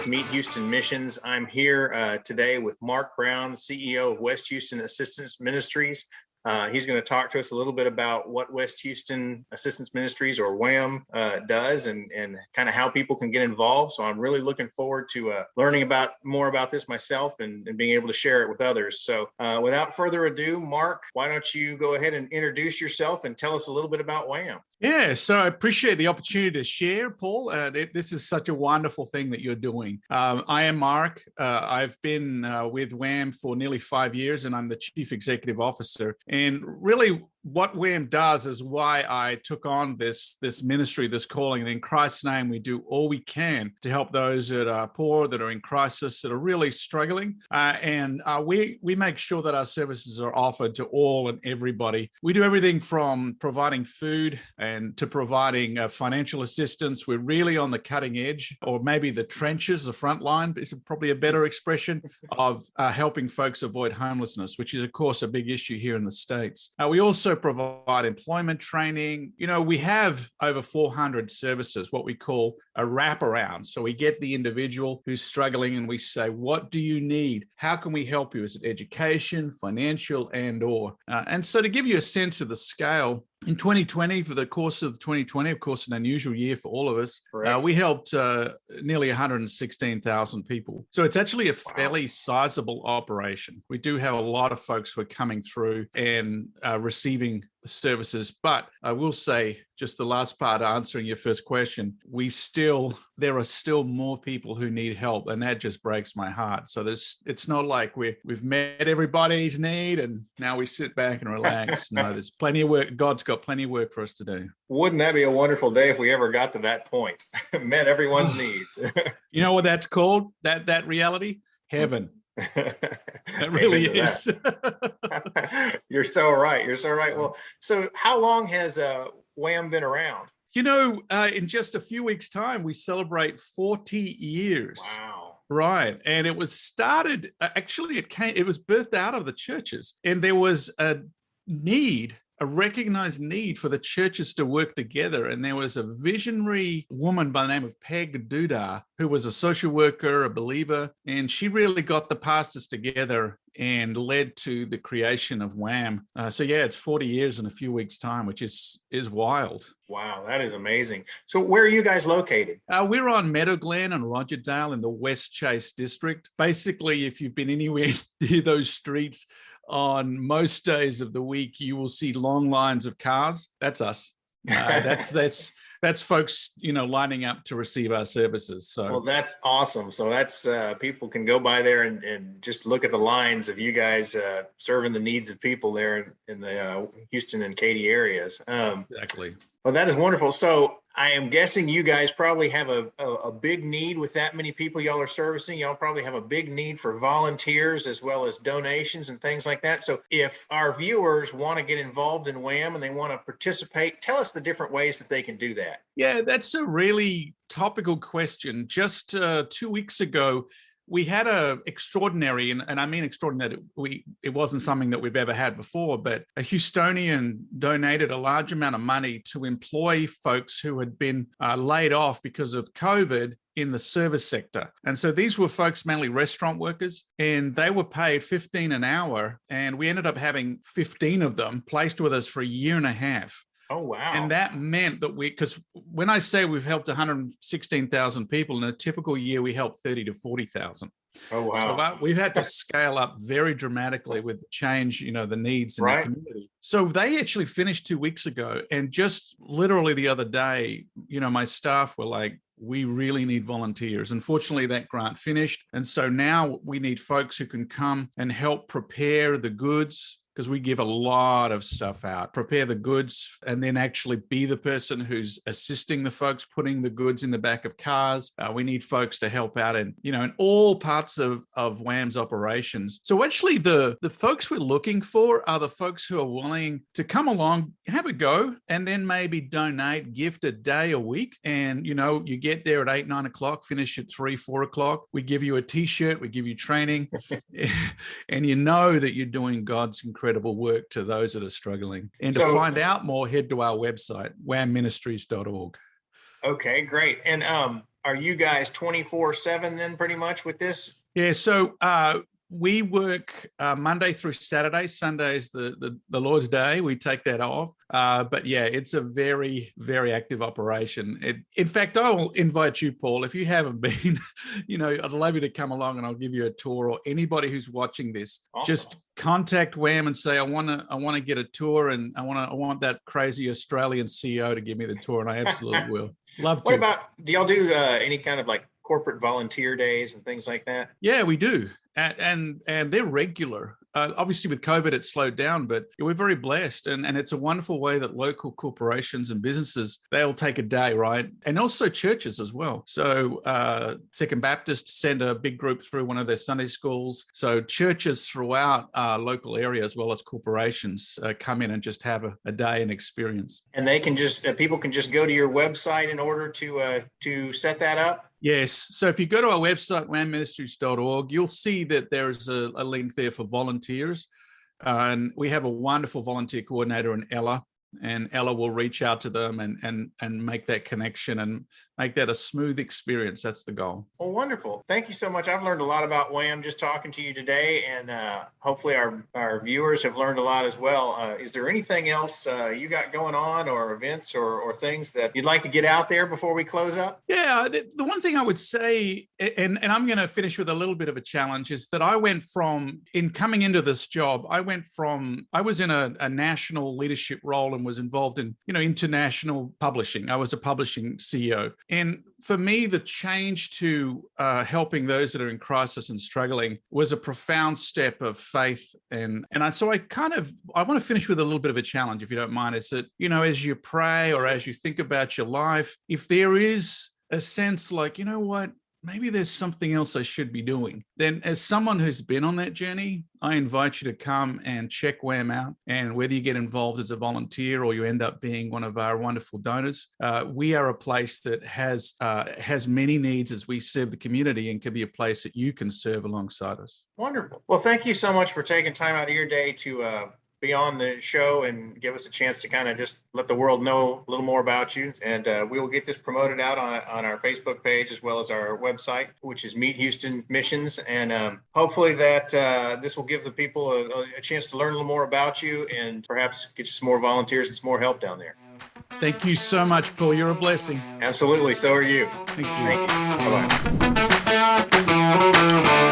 with Meet Houston Missions. I'm here today with Mark Brown, CEO of West Houston Assistance Ministries. He's going to talk to us a little bit about what West Houston Assistance Ministries, or WHAM, does and kind of how people can get involved. So I'm really looking forward to learning more about this myself and being able to share it with others. So without further ado, Mark, why don't you go ahead and introduce yourself and tell us a little bit about WHAM? Yeah, so I appreciate the opportunity to share, Paul. This is such a wonderful thing that you're doing. I am Mark. I've been with WHAM for nearly 5 years, and I'm the Chief Executive Officer. And really, what WHAM does is why I took on this ministry, this calling. And in Christ's name, we do all we can to help those that are poor, that are in crisis, that are really struggling. And we make sure that our services are offered to all and everybody. We do everything from providing food and to providing financial assistance. We're really on the cutting edge, or maybe the trenches, the front line is probably a better expression of helping folks avoid homelessness, which is, of course, a big issue here in the States. We also provide employment training. You know, we have over 400 services, what we call a wraparound. So we get the individual who's struggling and we say, what do you need? How can we help you? Is it education, financial, and/or? And so to give you a sense of the scale, in 2020, for the course of 2020, of course, an unusual year for all of us, we helped nearly 116,000 people. So it's actually a fairly sizable operation. We do have a lot of folks who are coming through and receiving services, but I will say, just the last part answering your first question, there are still more people who need help, and that just breaks my heart. So it's not like we've met everybody's need and now we sit back and relax. No, there's plenty of work. God's got plenty of work for us to do. Wouldn't that be a wonderful day if we ever got to that point? Met everyone's needs. You know what that's called? That reality? Heaven. It really is. You're so right. You're so right. Well, so how long has WHAM been around? You know, in just a few weeks' time, we celebrate 40 years. Wow. Right. And it was started, actually, it was birthed out of the churches. And there was a recognized need for the churches to work together. And there was a visionary woman by the name of Peg Dudar, who was a social worker, a believer, and she really got the pastors together and led to the creation of WHAM. So yeah, it's 40 years in a few weeks' time, which is wild. Wow, that is amazing. So where are you guys located? We're on Meadow Glen and Rogerdale in the West Chase district. Basically, if you've been anywhere near those streets, on most days of the week, you will see long lines of cars. That's us. That's folks, lining up to receive our services. So, well, that's awesome. So that's people can go by there and just look at the lines of you guys serving the needs of people there in the Houston and Katy areas. Exactly. Well, that is wonderful. So I am guessing you guys probably have a big need with that many people y'all are servicing. Y'all probably have a big need for volunteers as well as donations and things like that. So if our viewers want to get involved in WHAM and they want to participate, tell us the different ways that they can do that. Yeah, that's a really topical question. Just 2 weeks ago, we had a extraordinary, and I mean extraordinary, it wasn't something that we've ever had before, but a Houstonian donated a large amount of money to employ folks who had been laid off because of COVID in the service sector. And so these were folks, mainly restaurant workers, and they were paid $15 an hour. And we ended up having 15 of them placed with us for a year and a half. Oh, wow. And that meant that because when I say we've helped 116,000 people, in a typical year, we help 30 to 40,000. Oh, wow. So we've had to scale up very dramatically with the change, the needs in the community. So they actually finished 2 weeks ago. And just literally the other day, my staff were like, we really need volunteers. Unfortunately, that grant finished. And so now we need folks who can come and help prepare the goods, because we give a lot of stuff out, prepare the goods, and then actually be the person who's assisting the folks putting the goods in the back of cars. We need folks to help out in all parts of WHAM's operations. So actually the folks we're looking for are the folks who are willing to come along, have a go, and then maybe donate, gift a day a week. And, you get there at 8, 9 o'clock, finish at 3, 4 o'clock. We give you a t-shirt, we give you training, and you know that you're doing God's incredible work to those that are struggling. And to find out more, head to our website, whamministries.org. Okay, great. And are you guys 24/7 then pretty much with this? Yeah, so we work Monday through Saturday. Sunday is the Lord's Day. We take that off. But yeah, it's a very, very active operation. In fact, I'll invite you, Paul, if you haven't been, I'd love you to come along and I'll give you a tour, or anybody who's watching this. Awesome. Just contact WHAM and say, I want to get a tour, and I want that crazy Australian CEO to give me the tour, and I absolutely will. Love to. What about, do y'all do any kind of like corporate volunteer days and things like that? Yeah, we do. And they're regular. Obviously, with COVID, it slowed down, but we're very blessed. And it's a wonderful way that local corporations and businesses, they'll take a day, right? And also churches as well. So Second Baptist send a big group through one of their Sunday schools. So churches throughout our local area, as well as corporations, come in and just have a day and experience. And they can just, people can just go to your website in order to set that up? Yes. So if you go to our website, whamministries.org, you'll see that there is a link there for volunteers. And we have a wonderful volunteer coordinator in Ella, and Ella will reach out to them and make that connection and make that a smooth experience. That's the goal. Well, wonderful. Thank you so much. I've learned a lot about WHAM just talking to you today, and hopefully our viewers have learned a lot as well. Is there anything else you got going on, or events or things that you'd like to get out there before we close up? Yeah, the one thing I would say, and I'm going to finish with a little bit of a challenge, is that I went from, in coming into this job, I was in a national leadership role and was involved in, international publishing. I was a publishing CEO. And for me, the change to helping those that are in crisis and struggling was a profound step of faith. So I want to finish with a little bit of a challenge, if you don't mind. It's that, as you pray or as you think about your life, if there is a sense like, you know what, maybe there's something else I should be doing, then as someone who's been on that journey, I invite you to come and check WHAM out. And whether you get involved as a volunteer or you end up being one of our wonderful donors, we are a place that has many needs as we serve the community, and can be a place that you can serve alongside us. Wonderful. Well, thank you so much for taking time out of your day to be on the show and give us a chance to kind of just let the world know a little more about you. And we will get this promoted out on our Facebook page, as well as our website, which is Meet Houston Missions. And hopefully that this will give the people a chance to learn a little more about you, and perhaps get you some more volunteers and some more help down there. Thank you so much, Paul. You're a blessing. Absolutely. So are you. Thank you. Thank you. Bye-bye.